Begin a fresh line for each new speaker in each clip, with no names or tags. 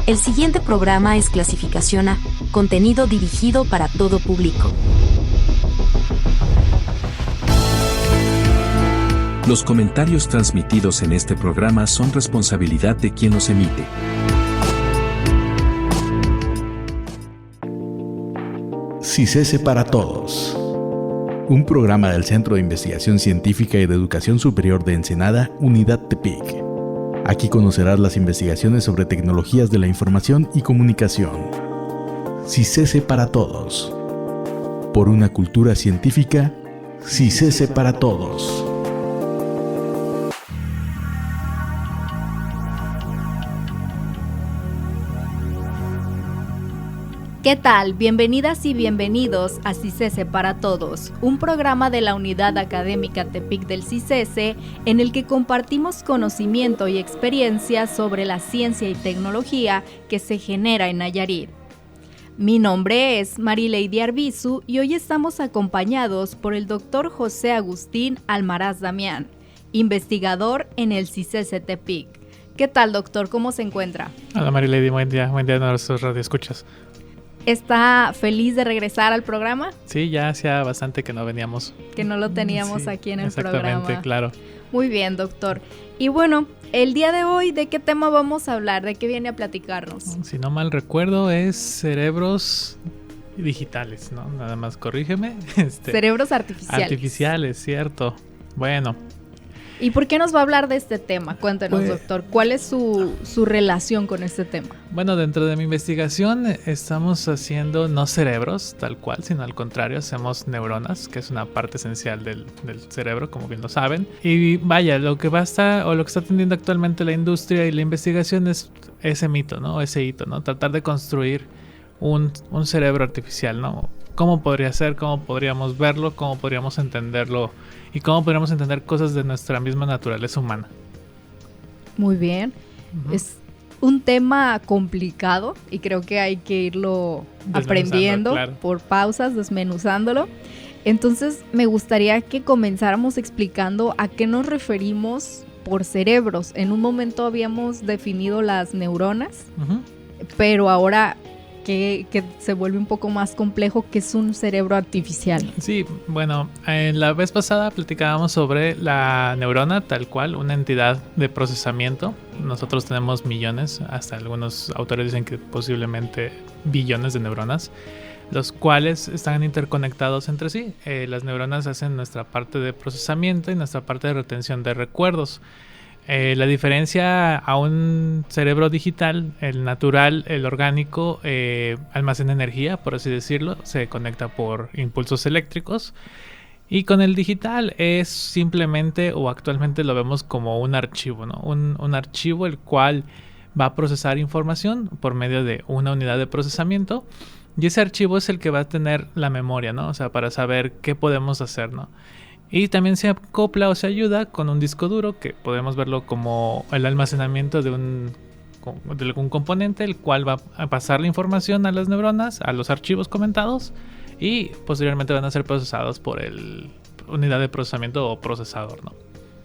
El siguiente programa es clasificación A, contenido dirigido para todo público.
Los comentarios transmitidos en este programa son responsabilidad de quien los emite.
CICESE para Todos. Un programa del Centro de Investigación Científica y de Educación Superior de Ensenada, Unidad Tepic. Aquí conocerás las investigaciones sobre tecnologías de la información y comunicación. CICESE para Todos. Por una cultura científica, CICESE para Todos.
¿Qué tal? Bienvenidas y bienvenidos a CICESE para Todos, un programa de la Unidad Académica Tepic del CICESE en el que compartimos conocimiento y experiencia sobre la ciencia y tecnología que se genera en Nayarit. Mi nombre es Marileidy Arbizu y hoy estamos acompañados por el Dr. José Agustín Almaraz Damián, investigador en el CICESE Tepic. ¿Qué tal, doctor? ¿Cómo se encuentra?
Hola Marileidy, buen día a nuestros radioescuchas.
¿Está feliz de regresar al programa?
Sí, ya hacía bastante que no veníamos.
Que no lo teníamos aquí en el programa.
Exactamente, claro.
Muy bien, doctor. Y bueno, el día de hoy, ¿de qué tema vamos a hablar? ¿De qué viene a platicarnos?
Si no mal recuerdo, es cerebros digitales, ¿no? Nada más corrígeme.
Cerebros artificiales.
Artificiales, cierto. Bueno.
¿Y por qué nos va a hablar de este tema? Cuéntenos, doctor. ¿Cuál es su relación con este tema?
Bueno, dentro de mi investigación estamos haciendo no cerebros tal cual, sino al contrario, hacemos neuronas, que es una parte esencial del cerebro, como bien lo saben. Y vaya, lo que está atendiendo actualmente la industria y la investigación es ese mito, ¿no? Ese hito, ¿no? Tratar de construir un cerebro artificial, ¿no? ¿Cómo podría ser? ¿Cómo podríamos verlo? ¿Cómo podríamos entenderlo? ¿Y cómo podríamos entender cosas de nuestra misma naturaleza humana?
Muy bien. Uh-huh. Es un tema complicado y creo que hay que irlo aprendiendo, claro, por pausas, desmenuzándolo. Entonces, me gustaría que comenzáramos explicando a qué nos referimos por cerebros. En un momento habíamos definido las neuronas, uh-huh, pero ahora que se vuelve un poco más complejo, que es un cerebro artificial.
Sí, bueno, en la vez pasada platicábamos sobre la neurona tal cual, una entidad de procesamiento. Nosotros tenemos millones, hasta algunos autores dicen que posiblemente billones de neuronas, los cuales están interconectados entre sí. Las neuronas hacen nuestra parte de procesamiento y nuestra parte de retención de recuerdos. La diferencia a un cerebro digital, el natural, el orgánico, almacena energía, por así decirlo, se conecta por impulsos eléctricos, y con el digital es simplemente, o actualmente lo vemos como un archivo, ¿no? Un archivo el cual va a procesar información por medio de una unidad de procesamiento, y ese archivo es el que va a tener la memoria, ¿no? O sea, para saber qué podemos hacer, ¿no? Y también se acopla o se ayuda con un disco duro, que podemos verlo como el almacenamiento de algún componente, el cual va a pasar la información a las neuronas, a los archivos comentados, y posteriormente van a ser procesados por el unidad de procesamiento o procesador, ¿no?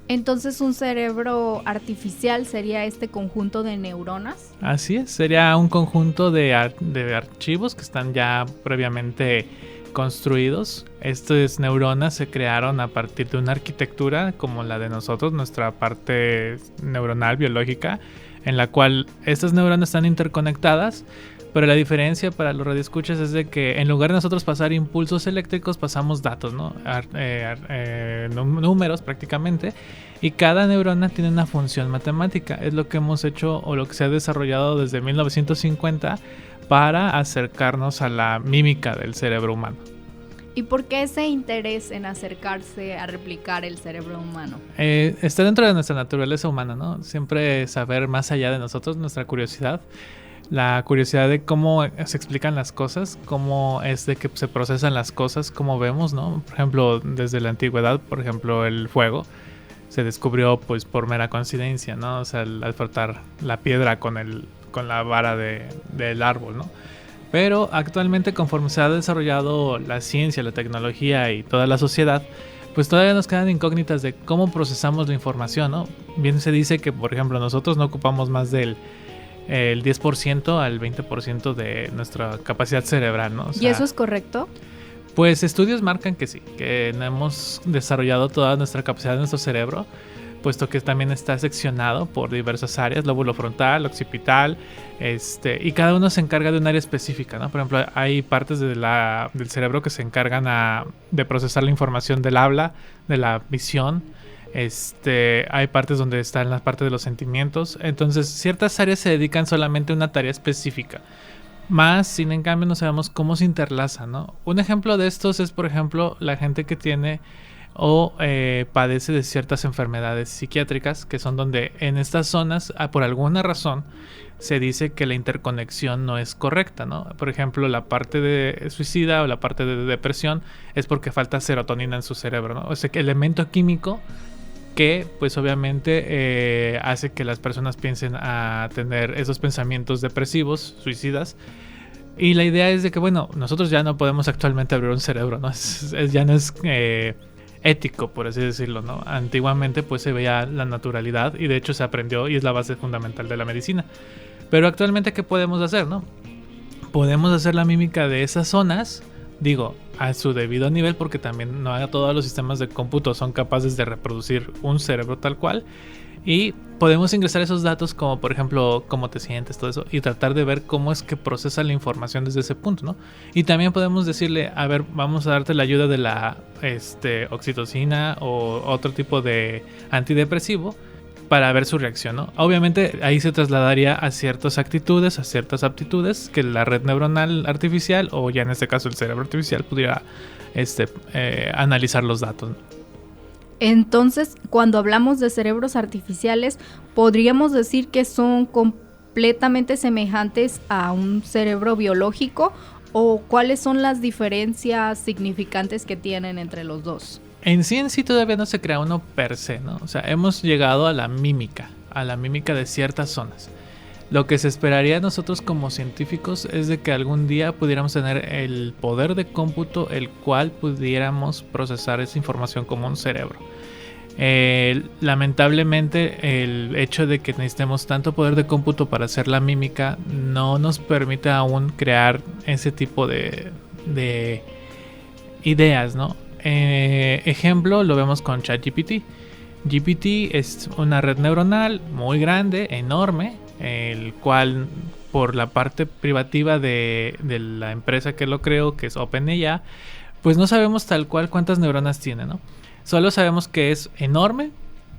Entonces, ¿un cerebro artificial sería este conjunto de neuronas?
Así es, sería un conjunto de archivos que están ya previamente construidos. Estas neuronas se crearon a partir de una arquitectura como la de nosotros, nuestra parte neuronal biológica, en la cual estas neuronas están interconectadas, pero la diferencia para los radioescuchas es de que en lugar de nosotros pasar impulsos eléctricos, pasamos datos, ¿no? Números prácticamente, y cada neurona tiene una función matemática. Es lo que hemos hecho o lo que se ha desarrollado desde 1950 para acercarnos a la mímica del cerebro humano.
¿Y por qué ese interés en acercarse a replicar el cerebro humano?
Está dentro de nuestra naturaleza humana, ¿no? Siempre saber más allá de nosotros, nuestra curiosidad. La curiosidad de cómo se explican las cosas, cómo es de que se procesan las cosas, cómo vemos, ¿no? Por ejemplo, desde la antigüedad, por ejemplo, el fuego se descubrió pues por mera coincidencia, ¿no? O sea, al frotar la piedra con la vara del árbol, ¿no? Pero actualmente, conforme se ha desarrollado la ciencia, la tecnología y toda la sociedad, pues todavía nos quedan incógnitas de cómo procesamos la información, ¿no? Bien se dice que, por ejemplo, nosotros no ocupamos más del el 10% al 20% de nuestra capacidad cerebral, ¿no? O sea,
¿y eso es correcto?
Pues estudios marcan que sí, que no hemos desarrollado toda nuestra capacidad de nuestro cerebro, puesto que también está seccionado por diversas áreas, lóbulo frontal, occipital, y cada uno se encarga de un área específica, ¿no? Por ejemplo, hay partes del cerebro que se encargan de procesar la información del habla, de la visión. Hay partes donde están las partes de los sentimientos. Entonces, ciertas áreas se dedican solamente a una tarea específica. Más, sin en cambio, no sabemos cómo se interlazan, ¿no? Un ejemplo de estos es, por ejemplo, la gente que tiene o padece de ciertas enfermedades psiquiátricas, que son donde en estas zonas, por alguna razón, se dice que la interconexión no es correcta, ¿no? Por ejemplo, la parte de suicida o la parte de depresión es porque falta serotonina en su cerebro, ¿no? O sea, que elemento químico que pues obviamente hace que las personas piensen a tener esos pensamientos depresivos, suicidas. Y la idea es de que, bueno, nosotros ya no podemos actualmente abrir un cerebro, ¿no? Ya no es ético, por así decirlo, ¿no? Antiguamente pues se veía la naturalidad y de hecho se aprendió y es la base fundamental de la medicina. Pero actualmente, ¿qué podemos hacer, no? Podemos hacer la mímica de esas zonas, digo, a su debido nivel, porque también no todos los sistemas de cómputo son capaces de reproducir un cerebro tal cual. Y podemos ingresar esos datos como, por ejemplo, cómo te sientes, todo eso, y tratar de ver cómo es que procesa la información desde ese punto, ¿no? Y también podemos decirle, a ver, vamos a darte la ayuda de la oxitocina o otro tipo de antidepresivo para ver su reacción, ¿no? Obviamente ahí se trasladaría a ciertas actitudes, a ciertas aptitudes que la red neuronal artificial, o ya en este caso el cerebro artificial, pudiera analizar los datos, ¿no?
Entonces, cuando hablamos de cerebros artificiales, ¿podríamos decir que son completamente semejantes a un cerebro biológico? ¿O cuáles son las diferencias significantes que tienen entre los dos?
En sí todavía no se crea uno per se, ¿no? O sea, hemos llegado a la mímica de ciertas zonas. Lo que se esperaría nosotros como científicos es de que algún día pudiéramos tener el poder de cómputo el cual pudiéramos procesar esa información como un cerebro. Lamentablemente el hecho de que necesitemos tanto poder de cómputo para hacer la mímica no nos permite aún crear ese tipo de ideas, ¿no? Ejemplo, lo vemos con ChatGPT. GPT es una red neuronal muy grande, enorme, el cual por la parte privativa de la empresa que lo creó, que es OpenAI, pues no sabemos tal cual cuántas neuronas tiene, ¿no? Solo sabemos que es enorme,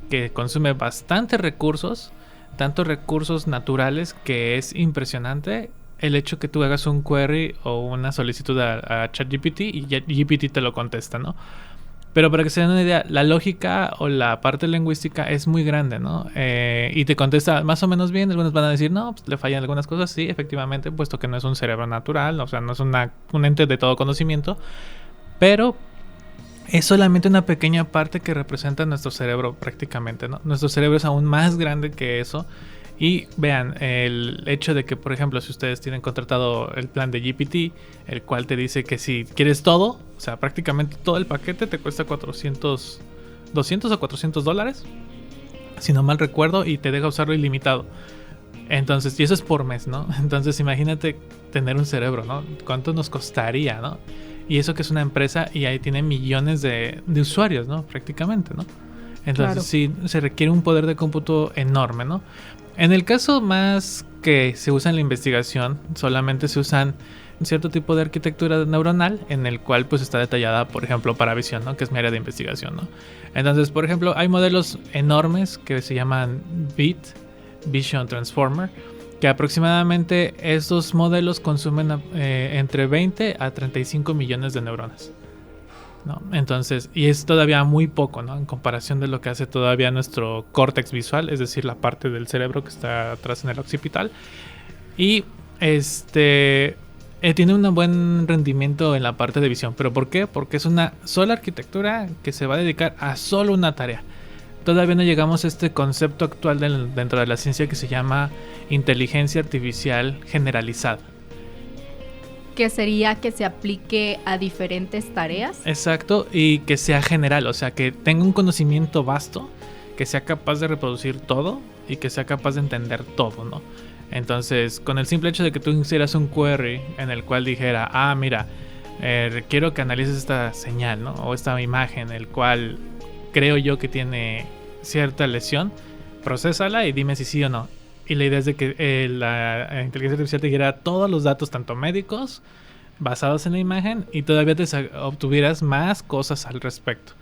que consume bastantes recursos, tantos recursos naturales, que es impresionante el hecho que tú hagas un query o una solicitud a ChatGPT y GPT te lo contesta, ¿no? Pero para que se den una idea, la lógica o la parte lingüística es muy grande, ¿no? Y te contesta más o menos bien. Algunos van a decir, no, pues le fallan algunas cosas. Sí, efectivamente, puesto que no es un cerebro natural, o sea, no es un ente de todo conocimiento. Pero es solamente una pequeña parte que representa nuestro cerebro prácticamente, ¿no? Nuestro cerebro es aún más grande que eso. Y vean, el hecho de que, por ejemplo, si ustedes tienen contratado el plan de GPT, el cual te dice que si quieres todo, o sea, prácticamente todo el paquete te cuesta $200 o $400, si no mal recuerdo, y te deja usarlo ilimitado. Entonces, y eso es por mes, ¿no? Entonces, imagínate tener un cerebro, ¿no? ¿Cuánto nos costaría, no? Y eso que es una empresa y ahí tiene millones de usuarios, ¿no? Prácticamente, ¿no? Entonces, claro, sí, se requiere un poder de cómputo enorme, ¿no? En el caso más que se usa en la investigación, solamente se usan cierto tipo de arquitectura neuronal en el cual pues está detallada, por ejemplo, para visión, ¿no? Que es mi área de investigación, ¿no? Entonces, por ejemplo, hay modelos enormes que se llaman Vision Transformer, que aproximadamente estos modelos consumen entre 20 a 35 millones de neuronas, ¿no? Entonces, y es todavía muy poco, ¿no? En comparación de lo que hace todavía nuestro córtex visual, es decir, la parte del cerebro que está atrás en el occipital. Y tiene un buen rendimiento en la parte de visión. ¿Pero por qué? Porque es una sola arquitectura que se va a dedicar a solo una tarea. Todavía no llegamos a este concepto actual dentro de la ciencia que se llama inteligencia artificial generalizada.
Que sería que se aplique a diferentes tareas.
Exacto, y que sea general, o sea, que tenga un conocimiento vasto, que sea capaz de reproducir todo y que sea capaz de entender todo, ¿no? Entonces, con el simple hecho de que tú hicieras un query en el cual dijera, mira, quiero que analices esta señal, ¿no? O esta imagen, el cual creo yo que tiene cierta lesión, procésala y dime si sí o no. Y la idea es de que la inteligencia artificial te diera todos los datos, tanto médicos, basados en la imagen, y todavía te obtuvieras más cosas al respecto.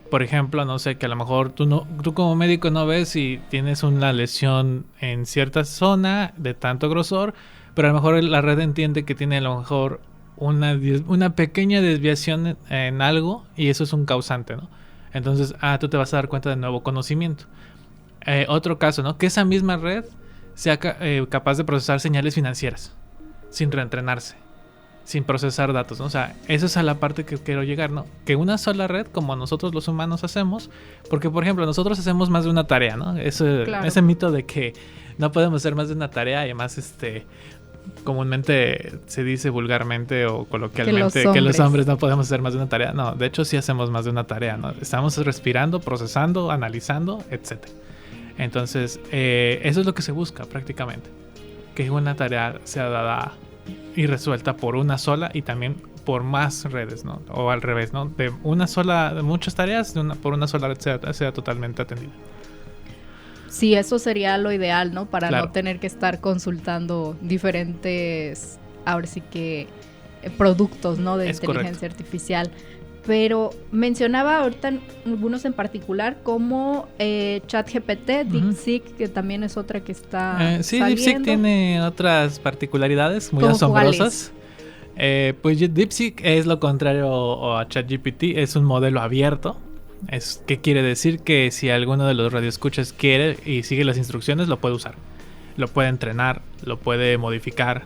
Por ejemplo, no sé, que a lo mejor tú como médico no ves si tienes una lesión en cierta zona de tanto grosor, pero a lo mejor la red entiende que tiene a lo mejor una pequeña desviación en algo, y eso es un causante, ¿no? Entonces, tú te vas a dar cuenta de nuevo conocimiento. Otro caso, ¿no? Que esa misma red sea capaz de procesar señales financieras sin reentrenarse, sin procesar datos, ¿no? O sea, eso es a la parte que quiero llegar, ¿no? Que una sola red, como nosotros los humanos hacemos, porque por ejemplo nosotros hacemos más de una tarea, ¿no? Ese mito de que no podemos hacer más de una tarea, y además comúnmente se dice vulgarmente o coloquialmente que los hombres no podemos hacer más de una tarea. No, de hecho sí hacemos más de una tarea, ¿no? Estamos respirando, procesando, analizando, etc. Entonces, eso es lo que se busca prácticamente, que una tarea sea dada y resuelta por una sola y también por más redes, ¿no? O al revés, ¿no? De muchas tareas, por una sola red sea totalmente atendida.
Sí, eso sería lo ideal, ¿no? Para
claro.
No tener que estar consultando diferentes, ahora sí que, productos, ¿no? De inteligencia artificial. Pero mencionaba ahorita algunos en particular como ChatGPT, DeepSeek, que también es otra que está saliendo.
DeepSeek tiene otras particularidades muy asombrosas. Pues DeepSeek es lo contrario a ChatGPT, es un modelo abierto. ¿Qué quiere decir? Que si alguno de los radioescuchas quiere y sigue las instrucciones, lo puede usar. Lo puede entrenar, lo puede modificar.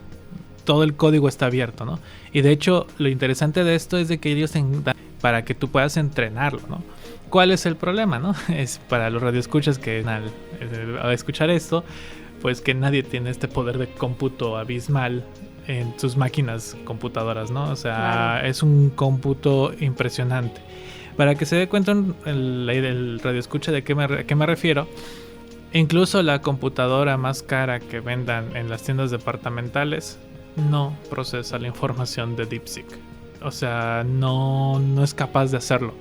Todo el código está abierto, ¿no? Y de hecho, lo interesante de esto es de que ellos para que tú puedas entrenarlo, ¿no? ¿Cuál es el problema, no? Es para los radioescuchas que al escuchar esto, pues que nadie tiene este poder de cómputo abismal en sus máquinas computadoras, ¿no? O sea, claro. Es un cómputo impresionante. Para que se dé cuenta el radioescucha de qué me refiero, incluso la computadora más cara que vendan en las tiendas departamentales no procesa la información de DeepSeek. O sea, no es capaz de hacerlo.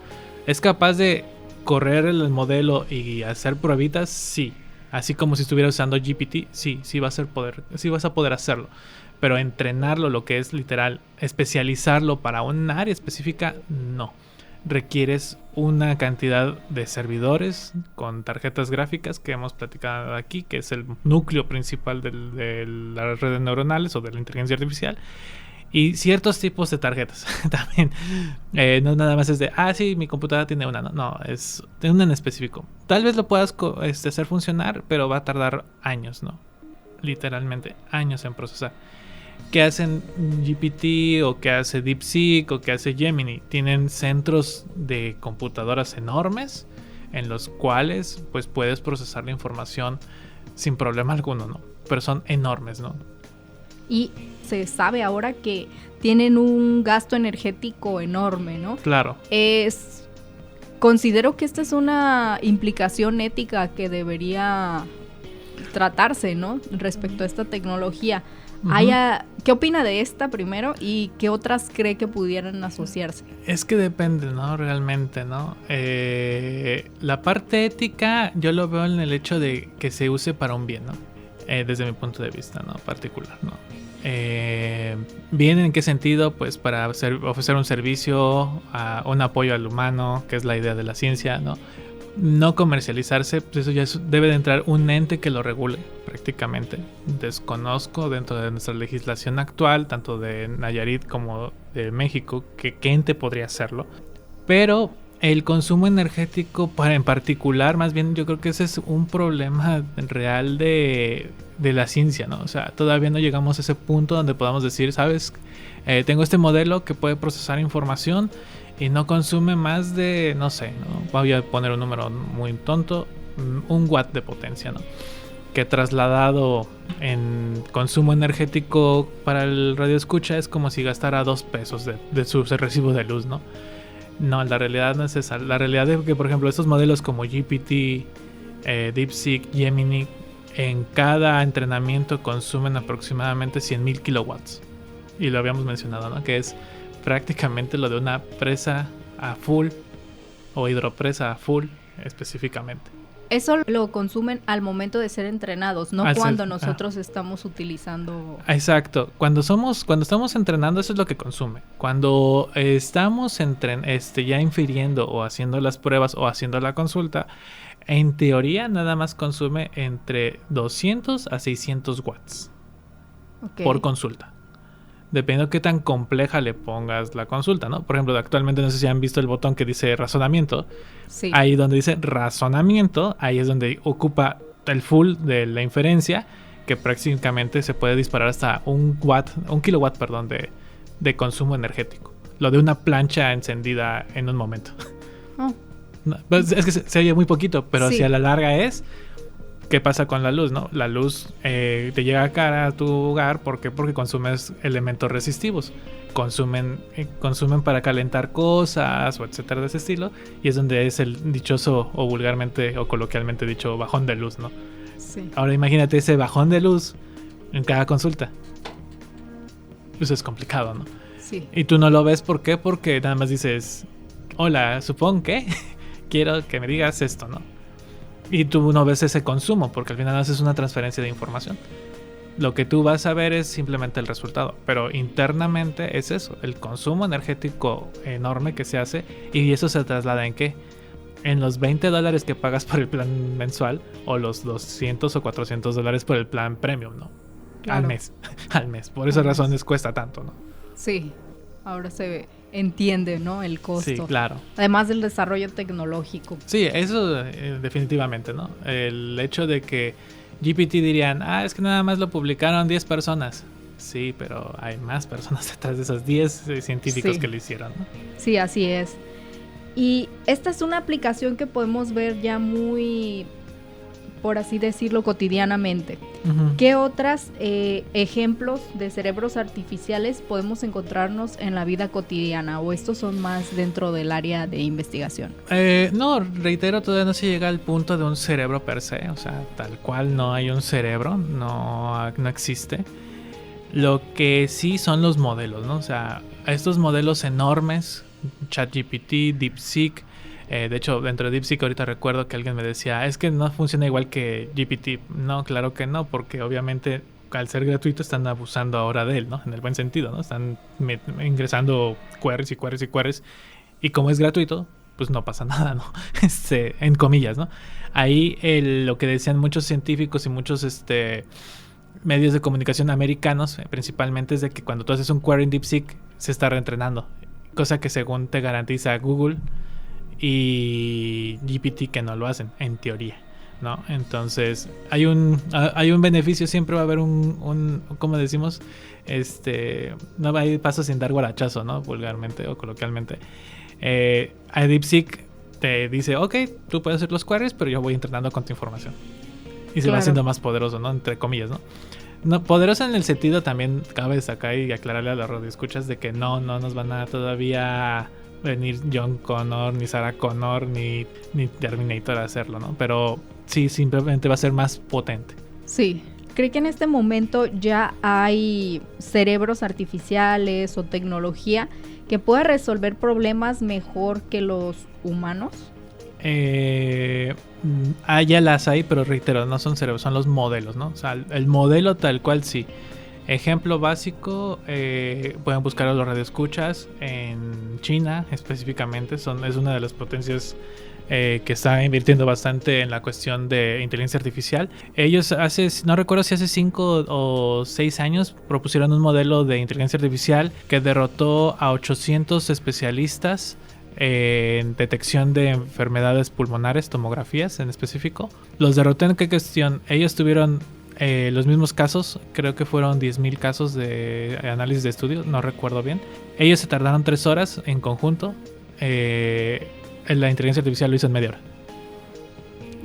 ¿Es capaz de correr el modelo y hacer pruebitas? Sí. Así como si estuviera usando GPT, sí vas a poder hacerlo. Pero entrenarlo, lo que es literal, especializarlo para un área específica, no. Requieres una cantidad de servidores con tarjetas gráficas que hemos platicado aquí, que es el núcleo principal de las redes neuronales o de la inteligencia artificial, y ciertos tipos de tarjetas también. No nada más es de, sí, mi computadora tiene una, no, es de una en específico. Tal vez lo puedas hacer funcionar, pero va a tardar años, ¿no? Literalmente años en procesar. ¿Qué hacen GPT o qué hace DeepSeek o qué hace Gemini? Tienen centros de computadoras enormes en los cuales pues puedes procesar la información sin problema alguno, ¿no? Pero son enormes, ¿no?
Y se sabe ahora que tienen un gasto energético enorme, ¿no?
Claro.
Considero que esta es una implicación ética que debería tratarse, ¿no? Respecto a esta tecnología. ¿Qué opina de esta primero y qué otras cree que pudieran asociarse?
Es que depende, ¿no? Realmente, ¿no? La parte ética yo lo veo en el hecho de que se use para un bien, ¿no? Desde mi punto de vista, ¿no? Particular, ¿no? ¿Bien en qué sentido? Pues para ofrecer un servicio, un apoyo al humano, que es la idea de la ciencia, ¿no? No comercializarse, pues eso ya debe de entrar un ente que lo regule prácticamente. Desconozco dentro de nuestra legislación actual, tanto de Nayarit como de México, qué ente podría hacerlo. Pero el consumo energético en particular, más bien yo creo que ese es un problema real de la ciencia, ¿no? O sea, todavía no llegamos a ese punto donde podamos decir, ¿sabes? Tengo este modelo que puede procesar información y no consume más de, no sé, ¿no? Voy a poner un número muy tonto, 1 watt de potencia, ¿no? Que trasladado en consumo energético para el radioescucha es como si gastara 2 pesos de su recibo de luz, ¿no? No, la realidad no es esa. La realidad es que, por ejemplo, estos modelos como GPT, DeepSeek, Gemini, en cada entrenamiento consumen aproximadamente 100,000 kilowatts. Y lo habíamos mencionado, ¿no? Que es prácticamente lo de una presa a full o hidropresa a full específicamente.
Eso lo consumen al momento de ser entrenados, no cuando nosotros estamos utilizando.
Exacto. Cuando estamos entrenando, eso es lo que consume. Cuando estamos ya infiriendo o haciendo las pruebas o haciendo la consulta, en teoría nada más consume entre 200 a 600 watts por consulta. Dependiendo de qué tan compleja le pongas la consulta, ¿no? Por ejemplo, actualmente no sé si han visto el botón que dice razonamiento.
Sí.
Ahí donde dice razonamiento, ahí es donde ocupa el full de la inferencia, que prácticamente se puede disparar hasta un kilowatt, de consumo energético. Lo de una plancha encendida en un momento.
Oh.
No, pues es que se oye muy poquito, pero si a la larga es... ¿Qué pasa con la luz, no? La luz te llega a cara a tu hogar. ¿Por qué? Porque consumes elementos resistivos. Consumen para calentar cosas o etcétera de ese estilo. Y es donde es el dichoso o vulgarmente o coloquialmente dicho bajón de luz, ¿no?
Sí.
Ahora imagínate ese bajón de luz en cada consulta. Eso es complicado, ¿no?
Sí.
Y tú no lo ves, ¿por qué? Porque nada más dices, hola, supongo que quiero que me digas esto, ¿no? Y tú no ves ese consumo, porque al final haces una transferencia de información. Lo que tú vas a ver es simplemente el resultado, pero internamente es eso, el consumo energético enorme que se hace, y eso se traslada en ¿qué? En los $20 que pagas por el plan mensual, o los $200 o $400 por el plan premium, ¿no?
Claro.
Al mes. Por esas razones cuesta tanto, ¿no?
Sí, ahora se entiende, ¿no? El costo.
Sí, claro.
Además del desarrollo tecnológico.
Sí, eso definitivamente, ¿no? El hecho de que GPT dirían, es que nada más lo publicaron 10 personas. Sí, pero hay más personas detrás de esos 10 científicos que lo hicieron, ¿no?
Sí, así es. Y esta es una aplicación que podemos ver ya muy, por así decirlo, cotidianamente. Uh-huh. ¿Qué otros ejemplos de cerebros artificiales podemos encontrarnos en la vida cotidiana? ¿O estos son más dentro del área de investigación?
No, reitero, todavía no se llega al punto de un cerebro per se. O sea, tal cual no hay un cerebro, no existe. Lo que sí son los modelos, ¿no? O sea, estos modelos enormes, ChatGPT, DeepSeek. De hecho, dentro de DeepSeek ahorita recuerdo que alguien me decía, es que no funciona igual que GPT. No, claro que no, porque obviamente al ser gratuito están abusando ahora de él, ¿no? En el buen sentido, ¿no? Están ingresando queries y queries y queries. Y como es gratuito, pues no pasa nada, ¿no? En comillas, ¿no? Ahí lo que decían muchos científicos y muchos medios de comunicación americanos, principalmente, es de que cuando tú haces un query en DeepSeek, se está reentrenando. Cosa que según te garantiza Google y GPT que no lo hacen, en teoría, ¿no? Entonces hay un beneficio, siempre va a haber un ¿cómo decimos? No hay paso sin dar guarachazo, ¿no? Vulgarmente o coloquialmente. A DeepSeek te dice, ok, tú puedes hacer los queries, pero yo voy entrenando con tu información. Y se va haciendo más poderoso, ¿no? Entre comillas, ¿no? No, poderoso en el sentido, también cabe destacar y aclararle a los radioescuchas de que no nos van a todavía venir John Connor, ni Sarah Connor, ni Terminator a hacerlo, ¿no? Pero sí, simplemente va a ser más potente.
Sí. ¿Cree que en este momento ya hay cerebros artificiales o tecnología que pueda resolver problemas mejor que los humanos?
Ya las hay, pero reitero, no son cerebros, son los modelos, ¿no? O sea, el modelo tal cual sí. Ejemplo básico, pueden buscar a los radioescuchas en China específicamente, es una de las potencias que está invirtiendo bastante en la cuestión de inteligencia artificial. Ellos no recuerdo si hace 5 o 6 años propusieron un modelo de inteligencia artificial que derrotó a 800 especialistas en detección de enfermedades pulmonares, tomografías en específico. Los derrotó en qué cuestión, ellos tuvieron los mismos casos, creo que fueron 10,000 casos de análisis de estudio, no recuerdo bien. Ellos se tardaron 3 horas en conjunto. La inteligencia artificial lo hizo en media hora.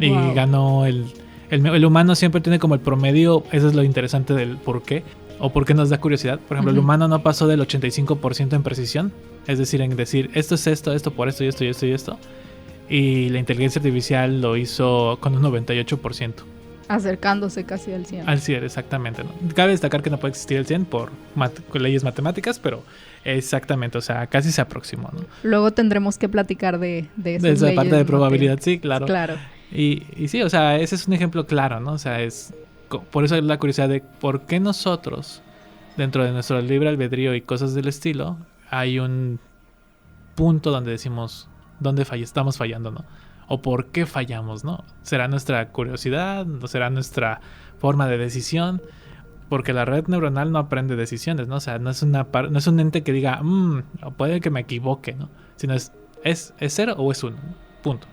Y ganó el humano siempre tiene como el promedio. Eso es lo interesante del por qué, o por qué nos da curiosidad. Por ejemplo, el humano no pasó del 85% en precisión, es decir, en decir esto es esto por esto y esto y esto. Y la inteligencia artificial lo hizo con un 98%.
Acercándose casi al 100.
Al 100, exactamente, ¿no? Cabe destacar que no puede existir el 100 por leyes matemáticas, pero exactamente, o sea, casi se aproximó, ¿no?
Luego tendremos que platicar de esas
Desde la
leyes,
parte de
¿no?
probabilidad, sí, claro.
Claro.
Y sí, o sea, ese es un ejemplo claro, ¿no? O sea, por eso es la curiosidad de por qué nosotros, dentro de nuestro libre albedrío y cosas del estilo, hay un punto donde decimos dónde estamos fallando, ¿no? O por qué fallamos, ¿no? ¿Será nuestra curiosidad? ¿O será nuestra forma de decisión? Porque la red neuronal no aprende decisiones, ¿no? O sea, no es un ente que diga, puede que me equivoque, ¿no? Sino es 0 o es 1, punto.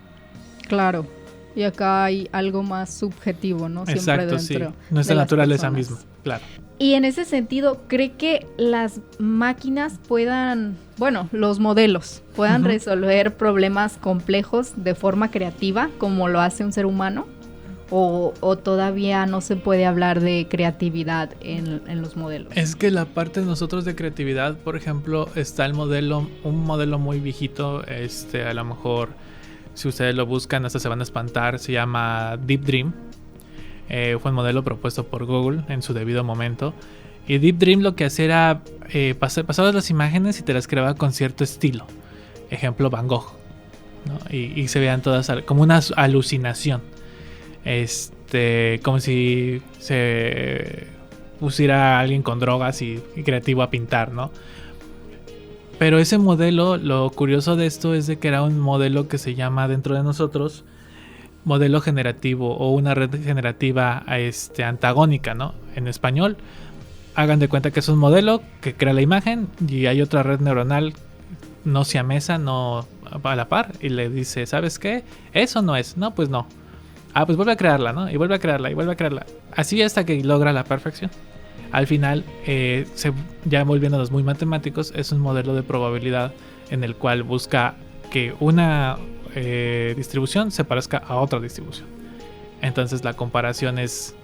Claro. Y acá hay algo más subjetivo, ¿no? Siempre
Exacto, sí.
dentro
Nuestra
de las
naturaleza
personas.
misma, claro.
Y en ese sentido, ¿cree que las máquinas los modelos puedan
Ujú.
resolver problemas complejos de forma creativa, como lo hace un ser humano? ¿O todavía no se puede hablar de creatividad en los modelos?
Es que la parte de nosotros de creatividad, por ejemplo, está un modelo muy viejito, a lo mejor, si ustedes lo buscan, hasta se van a espantar, se llama Deep Dream. Fue un modelo propuesto por Google en su debido momento. Y Deep Dream lo que hacía era pasabas las imágenes y te las creaba con cierto estilo. Ejemplo, Van Gogh, ¿no? Y se veían todas como una alucinación. Como si se pusiera a alguien con drogas y creativo a pintar, ¿no? Pero ese modelo, lo curioso de esto es de que era un modelo que se llama dentro de nosotros modelo generativo o una red generativa antagónica, ¿no? En español, hagan de cuenta que es un modelo que crea la imagen y hay otra red neuronal no siamesa, no a la par, y le dice, ¿sabes qué? Eso no es, no, pues no. Pues vuelve a crearla, ¿no? Y vuelve a crearla, y vuelve a crearla. Así hasta que logra la perfección. Al final, ya volviéndonos muy matemáticos, es un modelo de probabilidad en el cual busca que una distribución se parezca a otra distribución. Entonces la comparación es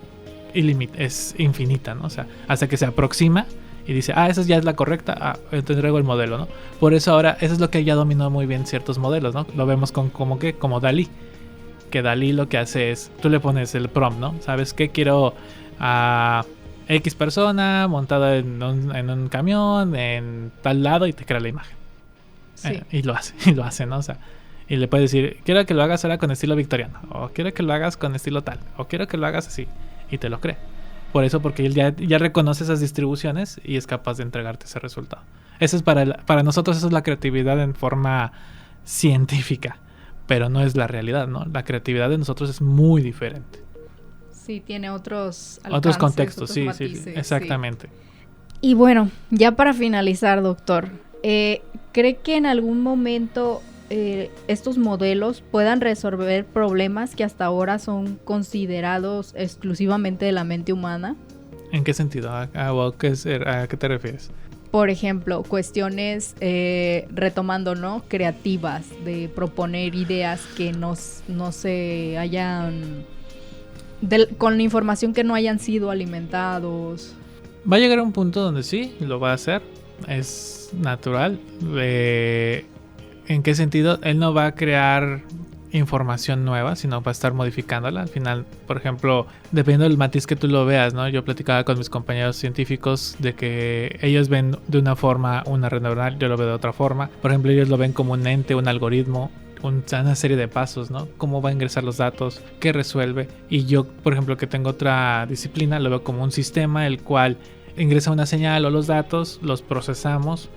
infinita, ¿no? O sea, hasta que se aproxima y dice, esa ya es la correcta, te entrego el modelo, ¿no? Por eso ahora, eso es lo que ya dominó muy bien ciertos modelos, ¿no? Lo vemos como Dalí. Que Dalí lo que hace es, tú le pones el prompt, ¿no? ¿Sabes qué? Quiero a X persona montada en un camión en tal lado y te crea la imagen.
Sí.
Y lo hace, ¿no? O sea, y le puedes decir, quiero que lo hagas ahora con estilo victoriano, o quiero que lo hagas con estilo tal, o quiero que lo hagas así, y te lo cree. Por eso, porque él ya reconoce esas distribuciones y es capaz de entregarte ese resultado. Eso es para nosotros, eso es la creatividad en forma científica, pero no es la realidad, ¿no? La creatividad de nosotros es muy diferente.
Sí, tiene otros alcances,
otros contextos,
otros
sí,
matices,
exactamente.
Sí. Y bueno, ya para finalizar, doctor, ¿cree que en algún momento estos modelos puedan resolver problemas que hasta ahora son considerados exclusivamente de la mente humana?
¿En qué sentido? ¿A qué te refieres?
Por ejemplo, cuestiones, retomando, ¿no? Creativas, de proponer ideas que no se hayan... con la información que no hayan sido alimentados.
Va a llegar a un punto donde sí, lo va a hacer. Es natural. ¿En qué sentido? Él no va a crear información nueva, sino va a estar modificándola. Al final, por ejemplo, dependiendo del matiz que tú lo veas, ¿no? Yo platicaba con mis compañeros científicos de que ellos ven de una forma una red neuronal, yo lo veo de otra forma. Por ejemplo, ellos lo ven como un ente, un algoritmo, una serie de pasos, ¿no? Cómo va a ingresar los datos, qué resuelve. Y yo, por ejemplo, que tengo otra disciplina, lo veo como un sistema el cual ingresa una señal o los datos, los procesamos,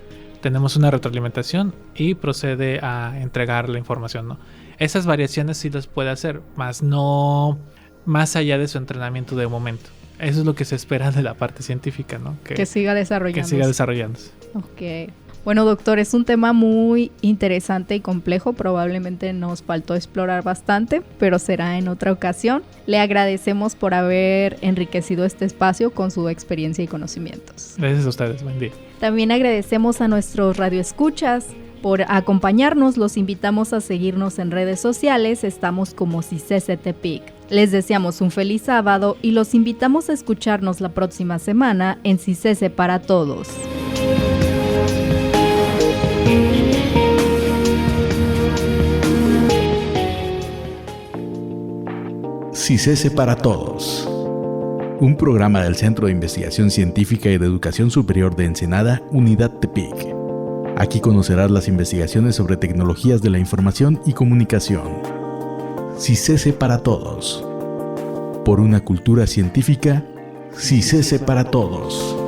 tenemos una retroalimentación y procede a entregar la información, ¿no? Esas variaciones sí las puede hacer, más no más allá de su entrenamiento de momento. Eso es lo que se espera de la parte científica, ¿no?
Que siga desarrollándose.
Que siga desarrollándose.
Ok. Bueno, doctor, es un tema muy interesante y complejo. Probablemente nos faltó explorar bastante, pero será en otra ocasión. Le agradecemos por haber enriquecido este espacio con su experiencia y conocimientos.
Gracias a ustedes. Buen día.
También agradecemos a nuestros radioescuchas por acompañarnos. Los invitamos a seguirnos en redes sociales. Estamos como CICESE Tepic. Les deseamos un feliz sábado y los invitamos a escucharnos la próxima semana en CICESE para Todos.
CICESE para Todos. Un programa del Centro de Investigación Científica y de Educación Superior de Ensenada, Unidad Tepic. Aquí conocerás las investigaciones sobre tecnologías de la información y comunicación. CICESE para Todos. Por una cultura científica, CICESE para Todos.